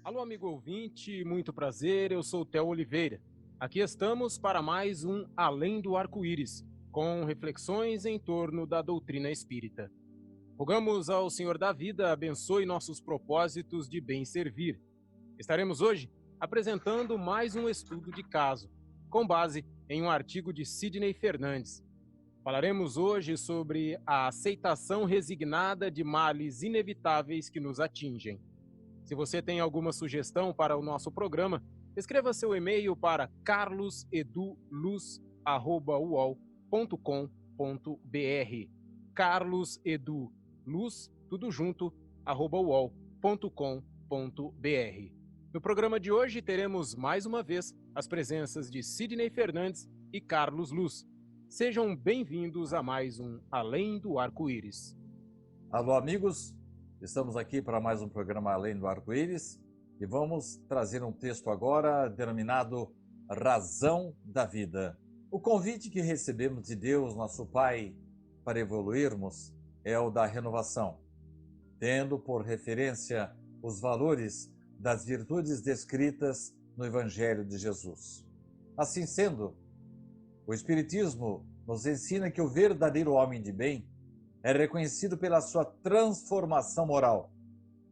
Alô, amigo ouvinte, muito prazer, eu sou o Theo Oliveira. Aqui estamos para mais um Além do Arco-Íris, com reflexões em torno da doutrina espírita. Rogamos ao Senhor da Vida abençoe nossos propósitos de bem servir. Estaremos hoje apresentando mais um estudo de caso, com base em um artigo de Sidney Fernandes. Falaremos hoje sobre a aceitação resignada de males inevitáveis que nos atingem. Se você tem alguma sugestão para o nosso programa, escreva seu e-mail para carloseduluz@uol.com.br. carloseduluz, tudo junto, @uol.com.br. No programa de hoje teremos mais uma vez as presenças de Sidney Fernandes e Carlos Luz. Sejam bem-vindos a mais um Além do Arco-Íris. Alô, amigos, estamos aqui para mais um programa Além do Arco-Íris e vamos trazer um texto agora denominado Razão da Vida. O convite que recebemos de Deus, nosso Pai, para evoluirmos é o da renovação, tendo por referência os valores das virtudes descritas no Evangelho de Jesus. Assim sendo, o Espiritismo nos ensina que o verdadeiro homem de bem é reconhecido pela sua transformação moral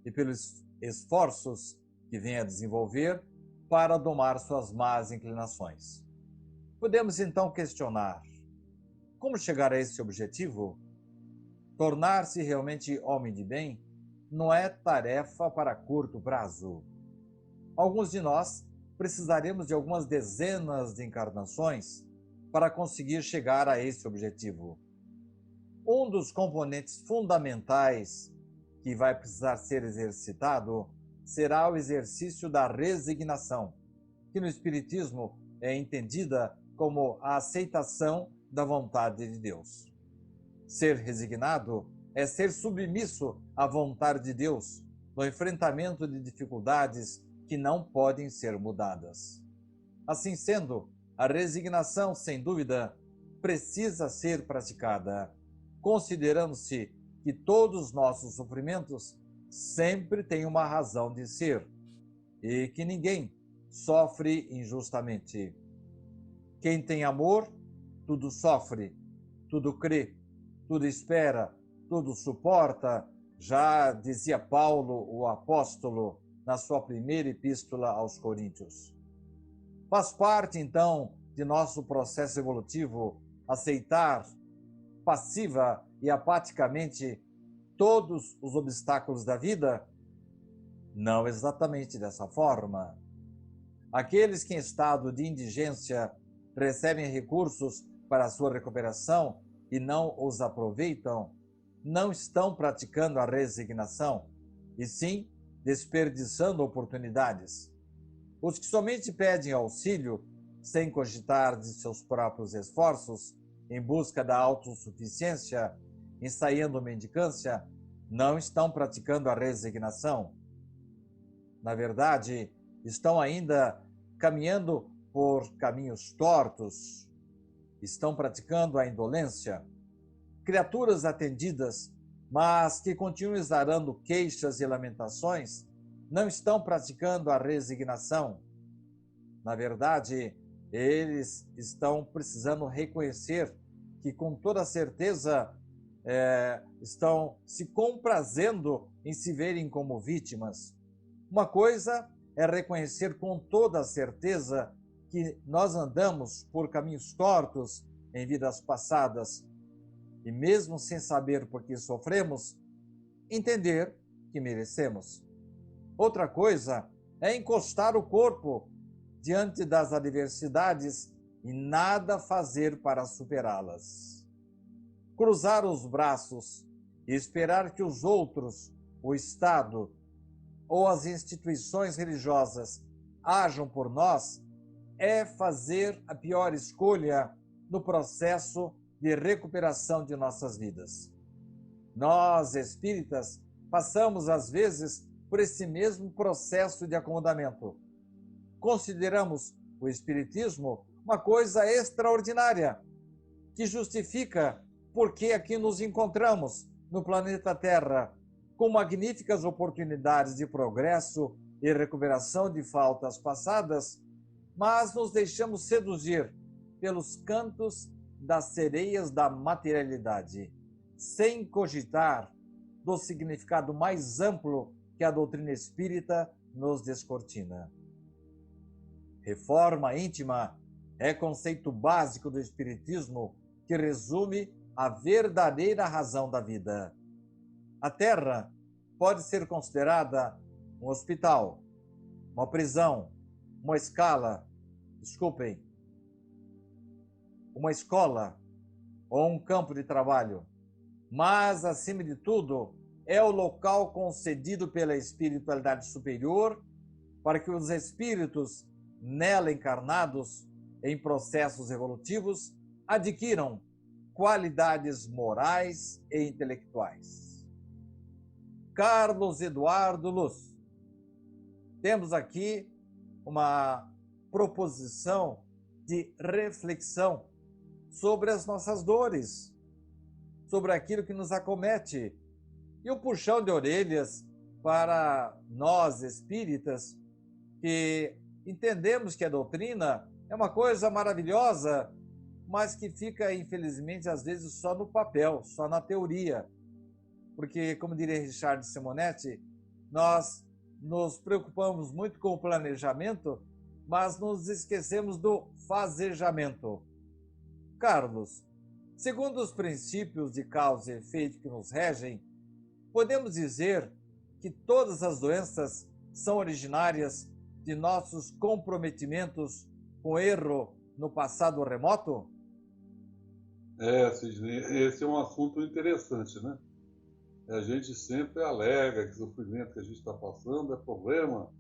e pelos esforços que vem a desenvolver para domar suas más inclinações. Podemos então questionar: como chegar a esse objetivo? Tornar-se realmente homem de bem não é tarefa para curto prazo. Alguns de nós precisaremos de algumas dezenas de encarnações para conseguir chegar a esse objetivo. Um dos componentes fundamentais que vai precisar ser exercitado será o exercício da resignação, que no Espiritismo é entendida como a aceitação da vontade de Deus. Ser resignado é ser submisso à vontade de Deus no enfrentamento de dificuldades que não podem ser mudadas. Assim sendo, a resignação, sem dúvida, precisa ser praticada, considerando-se que todos os nossos sofrimentos sempre têm uma razão de ser e que ninguém sofre injustamente. Quem tem amor, tudo sofre, tudo crê, tudo espera, tudo suporta, já dizia Paulo, o apóstolo, na sua primeira epístola aos Coríntios. Faz parte, então, de nosso processo evolutivo aceitar passiva e apaticamente todos os obstáculos da vida? Não exatamente dessa forma. Aqueles que em estado de indigência recebem recursos para a sua recuperação e não os aproveitam, não estão praticando a resignação, e sim desperdiçando oportunidades. Os que somente pedem auxílio, sem cogitar de seus próprios esforços, em busca da autossuficiência, ensaiando mendicância, não estão praticando a resignação. Na verdade, estão ainda caminhando por caminhos tortos, estão praticando a indolência. Criaturas atendidas, mas que continuam exarando queixas e lamentações, não estão praticando a resignação. Na verdade, eles estão precisando reconhecer que, com toda certeza, estão se comprazendo em se verem como vítimas. Uma coisa é reconhecer com toda certeza que nós andamos por caminhos tortos em vidas passadas e, mesmo sem saber por que sofremos, entender que merecemos. Outra coisa é encostar o corpo diante das adversidades e nada fazer para superá-las. Cruzar os braços e esperar que os outros, o Estado ou as instituições religiosas ajam por nós é fazer a pior escolha no processo de recuperação de nossas vidas. Nós, espíritas, passamos às vezes por esse mesmo processo de acomodamento. Consideramos o Espiritismo uma coisa extraordinária, que justifica por que aqui nos encontramos no planeta Terra, com magníficas oportunidades de progresso e recuperação de faltas passadas, mas nos deixamos seduzir pelos cantos das sereias da materialidade, sem cogitar do significado mais amplo que a doutrina espírita nos descortina. Reforma íntima é conceito básico do espiritismo que resume a verdadeira razão da vida. A Terra pode ser considerada um hospital, uma prisão, uma escola ou um campo de trabalho, mas, acima de tudo, é o local concedido pela espiritualidade superior para que os espíritos nela encarnados em processos evolutivos adquiram qualidades morais e intelectuais. Carlos Eduardo Luz, temos aqui uma proposição de reflexão sobre as nossas dores, sobre aquilo que nos acomete, e um puxão de orelhas para nós espíritas que entendemos que a doutrina é uma coisa maravilhosa, mas que fica, infelizmente, às vezes só no papel, só na teoria. Porque, como diria Richard Simonetti, nós nos preocupamos muito com o planejamento, mas nos esquecemos do fazejamento. Carlos, segundo os princípios de causa e efeito que nos regem, podemos dizer que todas as doenças são originárias de nossos comprometimentos com erro no passado remoto? Sidney, esse é um assunto interessante, né? A gente sempre alega que o sofrimento que a gente está passando é problema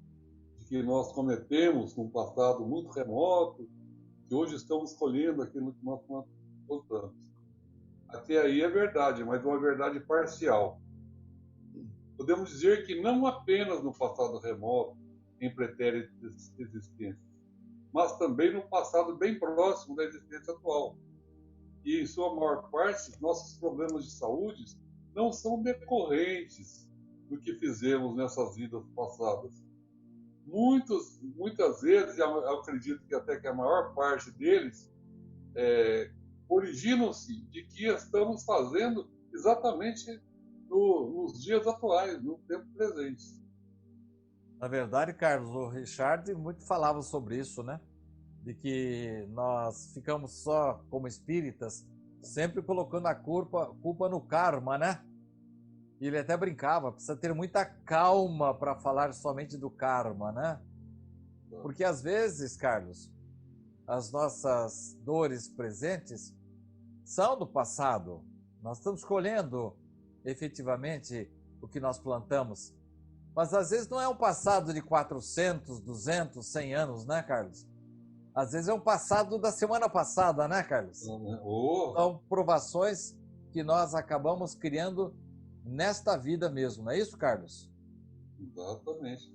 de que nós cometemos num passado muito remoto, que hoje estamos escolhendo aquilo que nós plantamos. Até aí é verdade, mas uma verdade parcial. Podemos dizer que não apenas no passado remoto, em pretéritas existências, mas também no passado bem próximo da existência atual. E, em sua maior parte, nossos problemas de saúde não são decorrentes do que fizemos nessas vidas passadas. Muitas vezes, eu acredito que até que a maior parte deles, originam-se de que estamos fazendo exatamente nos dias atuais, no tempo presente. Na verdade, Carlos, o Richard muito falava sobre isso, né? De que nós ficamos só como espíritas, sempre colocando a culpa no karma, né? E ele até brincava, precisa ter muita calma para falar somente do karma, né? Porque às vezes, Carlos, as nossas dores presentes são do passado. Nós estamos colhendo efetivamente o que nós plantamos. Mas às vezes não é um passado de 400, 200, 100 anos, né, Carlos? Às vezes é um passado da semana passada, né, Carlos? São provações que nós acabamos criando nesta vida mesmo, não é isso, Carlos? Exatamente.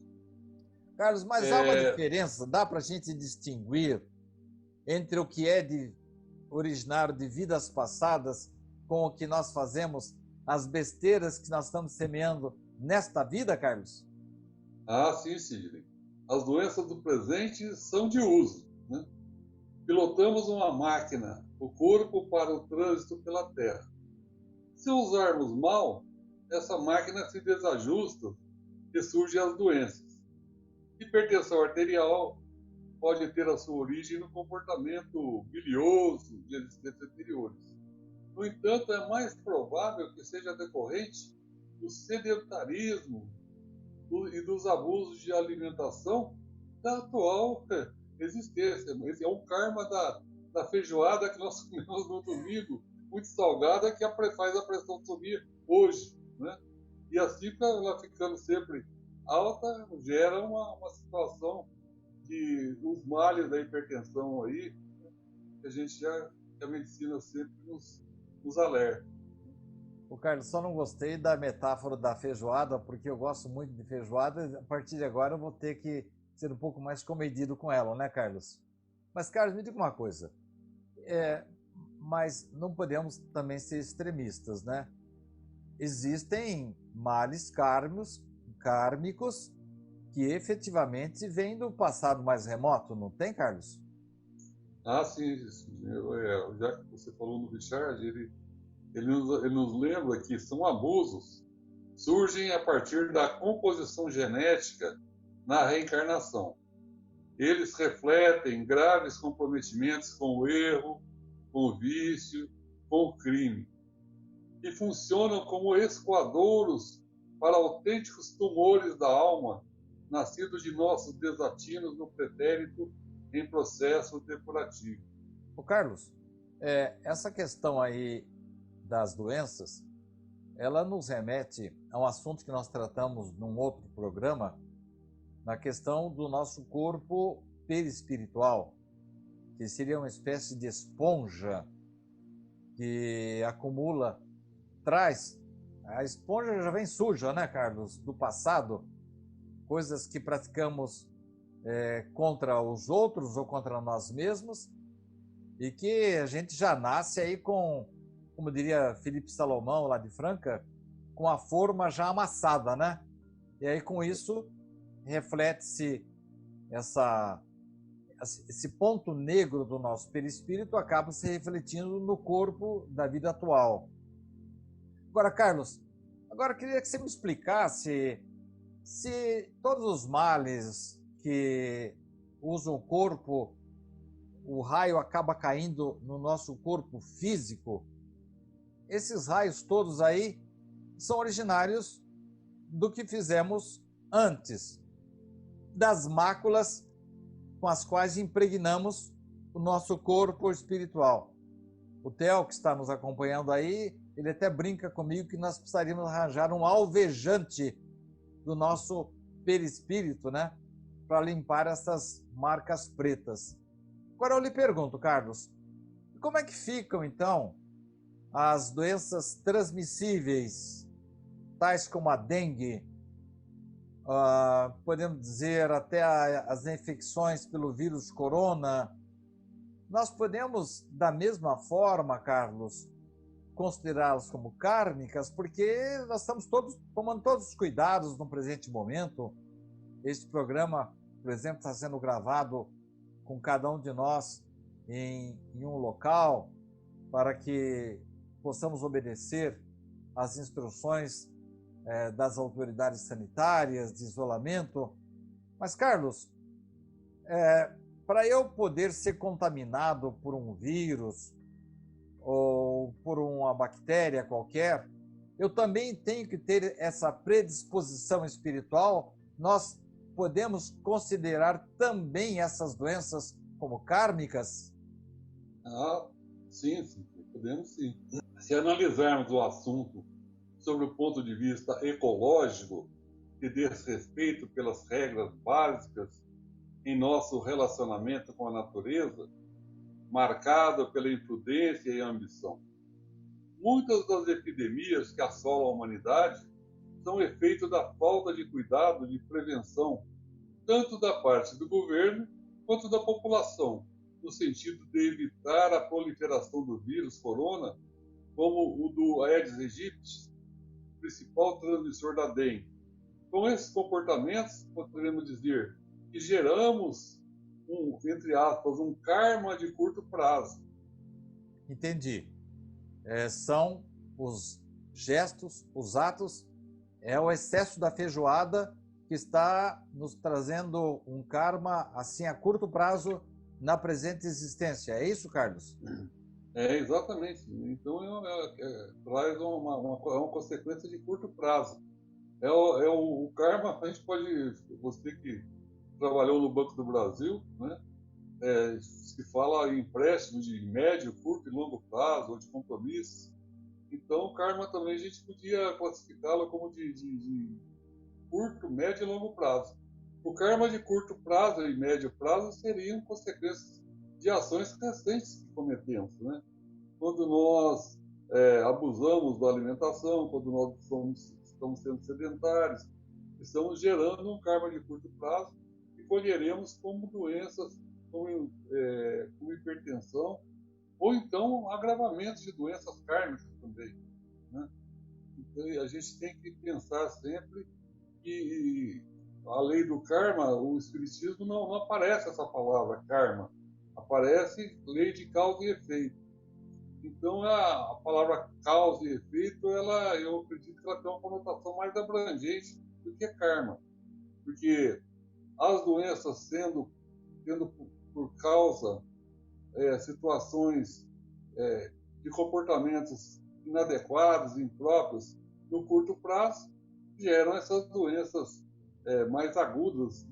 Carlos, mas há uma diferença, dá para a gente distinguir entre o que é originário de vidas passadas com o que nós fazemos, as besteiras que nós estamos semeando nesta vida, Carlos? Sim, Sidney. As doenças do presente são de uso, né? Pilotamos uma máquina, o corpo, para o trânsito pela Terra. Se usarmos mal, essa máquina se desajusta e surgem as doenças. Hipertensão arterial pode ter a sua origem no comportamento bilioso de existências anteriores. No entanto, é mais provável que seja decorrente do sedentarismo e dos abusos de alimentação da atual existência. Esse é um karma da feijoada que nós comemos no domingo, muito salgada, que faz a pressão subir hoje, né? E assim, ela ficando sempre alta, gera uma situação de os males da hipertensão aí, né? Que a medicina sempre nos alerta. O Carlos, só não gostei da metáfora da feijoada, porque eu gosto muito de feijoada. A partir de agora eu vou ter que ser um pouco mais comedido com ela, né, Carlos? Mas, Carlos, me diga uma coisa. Mas não podemos também ser extremistas, né? Existem males kármicos que efetivamente vem do passado mais remoto, não tem, Carlos? Ah, sim. Já que você falou no Richard, ele nos lembra que são abusos surgem a partir da composição genética na reencarnação. Eles refletem graves comprometimentos com o erro, com o vício, com o crime, e funcionam como escoadouros para autênticos tumores da alma, nascidos de nossos desatinos no pretérito em processo depurativo. Ô Carlos, essa questão aí das doenças, ela nos remete a um assunto que nós tratamos num outro programa, na questão do nosso corpo perispiritual, que seria uma espécie de esponja que acumula, traz. A esponja já vem suja, né, Carlos, do passado, coisas que praticamos contra os outros ou contra nós mesmos, e que a gente já nasce aí com, como diria Felipe Salomão, lá de Franca, com a forma já amassada, né? E aí com isso reflete-se esse ponto negro do nosso perispírito, acaba se refletindo no corpo da vida atual. Agora, Carlos, eu queria que você me explicasse se todos os males que usam o corpo, o raio acaba caindo no nosso corpo físico, esses raios todos aí são originários do que fizemos antes, das máculas com as quais impregnamos o nosso corpo espiritual. O Theo, que está nos acompanhando aí, ele até brinca comigo que nós precisaríamos arranjar um alvejante do nosso perispírito, né? Para limpar essas marcas pretas. Agora eu lhe pergunto, Carlos, como é que ficam, então, as doenças transmissíveis, tais como a dengue, podemos dizer até as infecções pelo vírus corona? Nós podemos, da mesma forma, Carlos, considerá-las como kármicas, porque nós estamos tomando todos os cuidados no presente momento. Este programa, por exemplo, está sendo gravado com cada um de nós em um local para que possamos obedecer às instruções das autoridades sanitárias, de isolamento. Mas, Carlos, para eu poder ser contaminado por um vírus ou por uma bactéria qualquer, eu também tenho que ter essa predisposição espiritual. Nós podemos considerar também essas doenças como kármicas? Ah, sim, podemos sim. Se analisarmos o assunto sobre o ponto de vista ecológico, que diz respeito pelas regras básicas em nosso relacionamento com a natureza, marcado pela imprudência e a ambição. Muitas das epidemias que assolam a humanidade são efeito da falta de cuidado de prevenção, tanto da parte do governo quanto da população, no sentido de evitar a proliferação do vírus corona, como o do Aedes aegypti, principal transmissor da dengue. Com esses comportamentos, poderemos dizer que geramos entre aspas, um karma de curto prazo. Entendi. São os gestos, os atos, é o excesso da feijoada que está nos trazendo um karma assim a curto prazo na presente existência. É isso, Carlos? Exatamente. Então traz uma consequência de curto prazo. O karma, a gente pode, você que trabalhou no Banco do Brasil, né? Se fala em empréstimo de médio, curto e longo prazo, ou de compromissos. Então, o karma também a gente podia classificá-lo como de curto, médio e longo prazo. O karma de curto prazo e médio prazo seriam consequências de ações recentes que cometemos, né? Quando nós abusamos da alimentação, quando nós estamos sendo sedentários, estamos gerando um karma de curto prazo e colheremos como doenças, como hipertensão, ou então agravamentos de doenças kármicas também, né? Então, a gente tem que pensar sempre que a lei do karma, o Espiritismo não aparece essa palavra karma, aparece lei de causa e efeito. Então a palavra causa e efeito, eu acredito que ela tem uma conotação mais abrangente do que karma, porque as doenças tendo por causa situações de comportamentos inadequados, impróprios, no curto prazo, geram essas doenças mais agudas,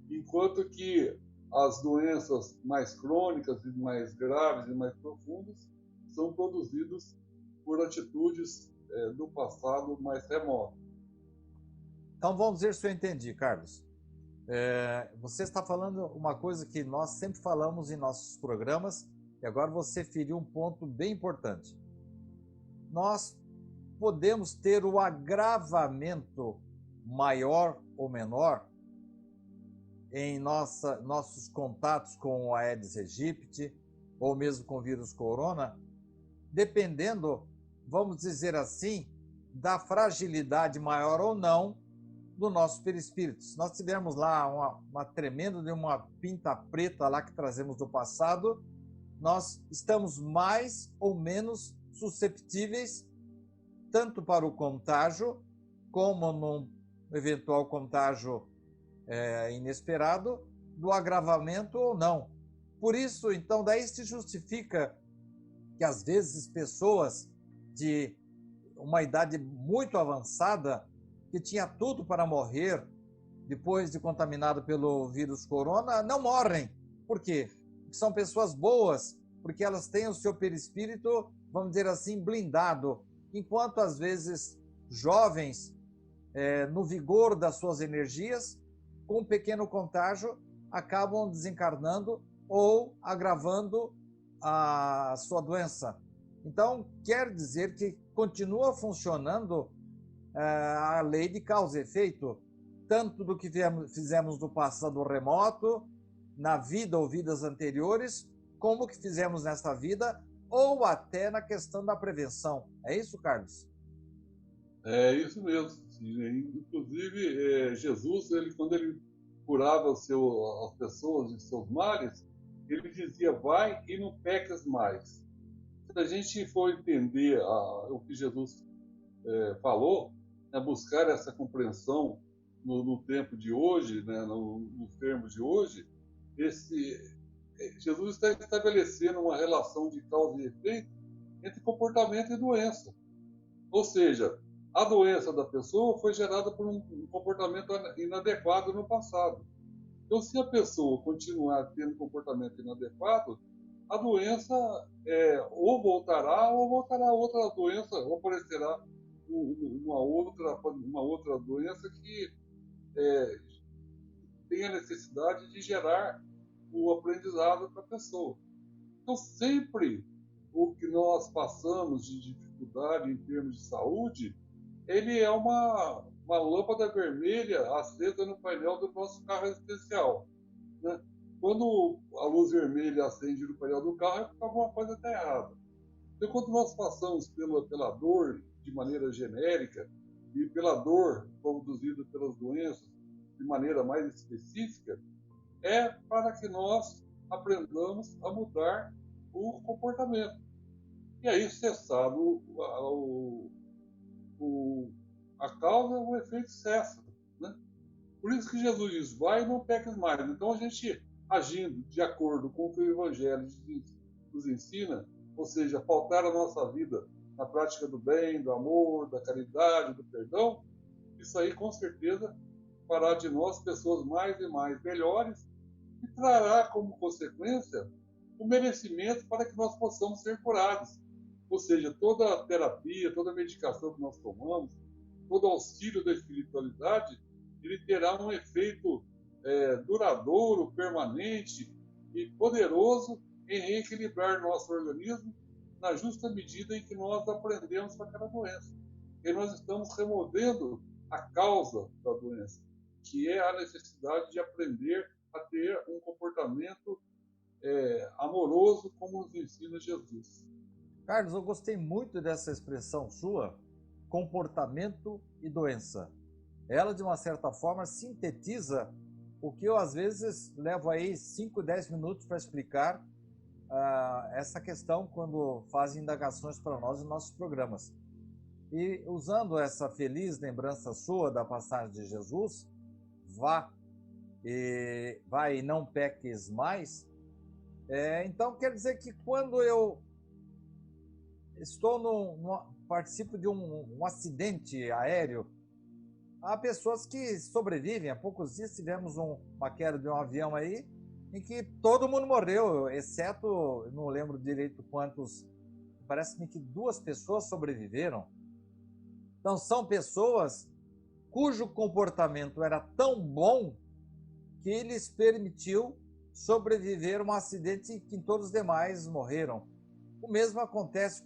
enquanto que as doenças mais crônicas e mais graves e mais profundas são produzidas por atitudes do passado mais remoto. Então vamos ver se eu entendi, Carlos. Você está falando uma coisa que nós sempre falamos em nossos programas, e agora você feriu um ponto bem importante. Nós podemos ter o agravamento maior ou menor em nossos contatos com o Aedes aegypti, ou mesmo com o vírus corona, dependendo, vamos dizer assim, da fragilidade maior ou não do nosso perispírito. Se nós tivermos lá uma tremenda de uma pinta preta lá que trazemos do passado, nós estamos mais ou menos susceptíveis tanto para o contágio, como num eventual contágio inesperado, do agravamento ou não. Por isso, então, daí se justifica que às vezes pessoas de uma idade muito avançada, que tinha tudo para morrer depois de contaminado pelo vírus corona, não morrem. Por quê? Porque são pessoas boas, porque elas têm o seu perispírito, vamos dizer assim, blindado, enquanto às vezes jovens, no vigor das suas energias, com um pequeno contágio, acabam desencarnando ou agravando a sua doença. Então, quer dizer que continua funcionando a lei de causa e efeito, tanto do que fizemos no passado remoto, na vida ou vidas anteriores, como que fizemos nesta vida, ou até na questão da prevenção. É isso, Carlos? É isso mesmo. Inclusive, Jesus, quando ele curava as pessoas de seus males, ele dizia, vai e não peques mais. Se a gente for entender o que Jesus falou, buscar essa compreensão no tempo de hoje, né, nos termos de hoje, Jesus está estabelecendo uma relação de causa e efeito entre comportamento e doença. Ou seja, a doença da pessoa foi gerada por um comportamento inadequado no passado. Então, se a pessoa continuar tendo comportamento inadequado, a doença ou voltará outra doença, ou aparecerá uma outra doença que tem a necessidade de gerar o aprendizado para a pessoa. Então, sempre o que nós passamos de dificuldade em termos de saúde, ele é uma lâmpada vermelha acesa no painel do nosso carro existencial, né? Quando a luz vermelha acende no painel do carro, é porque alguma coisa está errada. Então, quando nós passamos pela dor de maneira genérica e pela dor produzida pelas doenças de maneira mais específica, é para que nós aprendamos a mudar o comportamento. E aí, cessado a causa, o efeito cessa, né? Por isso que Jesus diz, vai e não peques mais. Então, a gente agindo de acordo com o que o Evangelho nos ensina, ou seja, pautar a nossa vida na prática do bem, do amor, da caridade, do perdão, isso aí, com certeza, fará de nós pessoas mais e mais melhores e trará como consequência o merecimento para que nós possamos ser curados. Ou seja, toda a terapia, toda a medicação que nós tomamos, todo o auxílio da espiritualidade, ele terá um efeito duradouro, permanente e poderoso em reequilibrar nosso organismo na justa medida em que nós aprendemos com aquela doença. E nós estamos removendo a causa da doença, que é a necessidade de aprender a ter um comportamento amoroso, como nos ensina Jesus. Carlos, eu gostei muito dessa expressão sua, comportamento e doença. ela, de uma certa forma, sintetiza o que eu, às vezes, levo aí 5, 10 minutos para explicar essa questão quando fazem indagações para nós em nossos programas. E usando essa feliz lembrança sua da passagem de Jesus, vá e não peques mais, então quer dizer que quando eu participo de um acidente aéreo, há pessoas que sobrevivem. Há poucos dias tivemos uma queda de um avião aí, em que todo mundo morreu, exceto, eu não lembro direito quantos, parece-me que 2 pessoas sobreviveram. Então são pessoas cujo comportamento era tão bom que lhes permitiu sobreviver a um acidente que todos os demais morreram. O mesmo acontece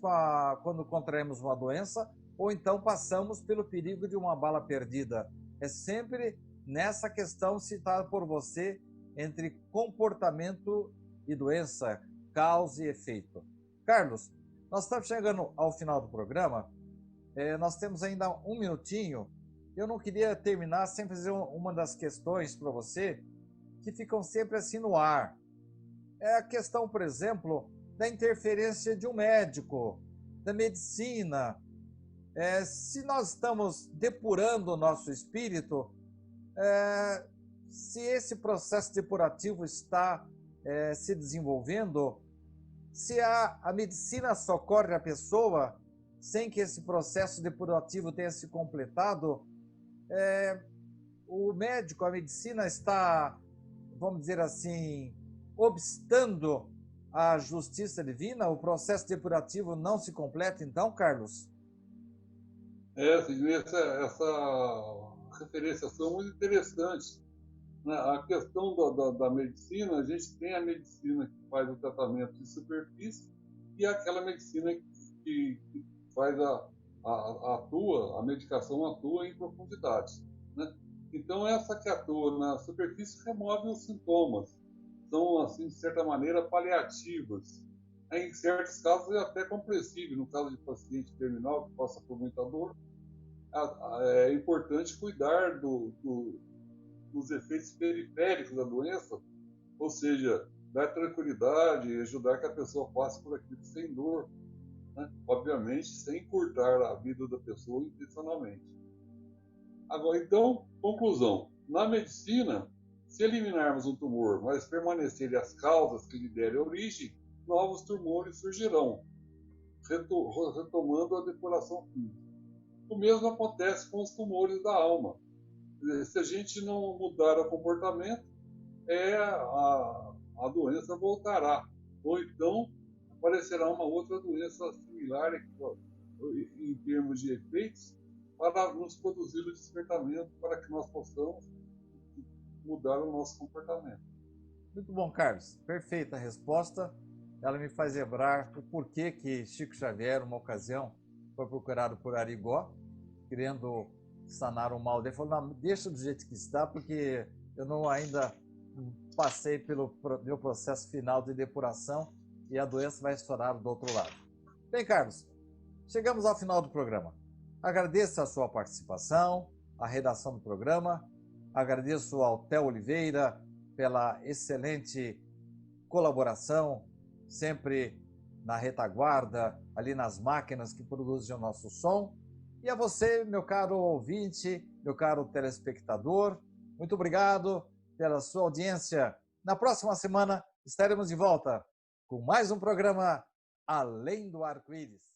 quando contraímos uma doença ou então passamos pelo perigo de uma bala perdida. É sempre nessa questão citada por você entre comportamento e doença, causa e efeito. Carlos, nós estamos chegando ao final do programa. Nós temos ainda 1 minutinho. Eu não queria terminar sem fazer uma das questões para você que ficam sempre assim no ar. É a questão, por exemplo, da interferência de um médico, da medicina. Se nós estamos depurando o nosso espírito, se esse processo depurativo está se desenvolvendo, se a medicina socorre a pessoa sem que esse processo depurativo tenha se completado, o médico, a medicina está, vamos dizer assim, obstando a justiça divina, o processo depurativo não se completa, então, Carlos? Sidney, essa referenciação é muito interessante. A questão da medicina, a gente tem a medicina que faz o tratamento de superfície e aquela medicina que faz a medicação atua em profundidade, né? Então, essa que atua na superfície remove os sintomas. São, assim, de certa maneira, paliativas. Em certos casos é até compreensível. No caso de paciente terminal que passa por muita dor, é importante cuidar dos efeitos periféricos da doença, ou seja, dar tranquilidade e ajudar que a pessoa passe por aquilo sem dor, né? Obviamente, sem encurtar a vida da pessoa intencionalmente. Agora, então, conclusão. Na medicina, se eliminarmos um tumor, mas permanecerem as causas que lhe derem origem, novos tumores surgirão, retomando a depuração física. O mesmo acontece com os tumores da alma. Se a gente não mudar o comportamento, a doença voltará. Ou então, aparecerá uma outra doença similar em termos de efeitos, para nos produzir o despertamento, para que nós possamos mudar o nosso comportamento. Muito bom, Carlos. Perfeita a resposta. Ela me faz lembrar o porquê que Chico Xavier, uma ocasião, foi procurado por Arigó, querendo sanar o mal dele. Falou, não, deixa do jeito que está, porque eu ainda passei pelo meu processo final de depuração e a doença vai estourar do outro lado. Bem, Carlos, chegamos ao final do programa. Agradeço a sua participação, a redação do programa, agradeço ao Theo Oliveira pela excelente colaboração, sempre na retaguarda, ali nas máquinas que produzem o nosso som. E a você, meu caro ouvinte, meu caro telespectador, muito obrigado pela sua audiência. Na próxima semana estaremos de volta com mais um programa Além do Arco-Íris.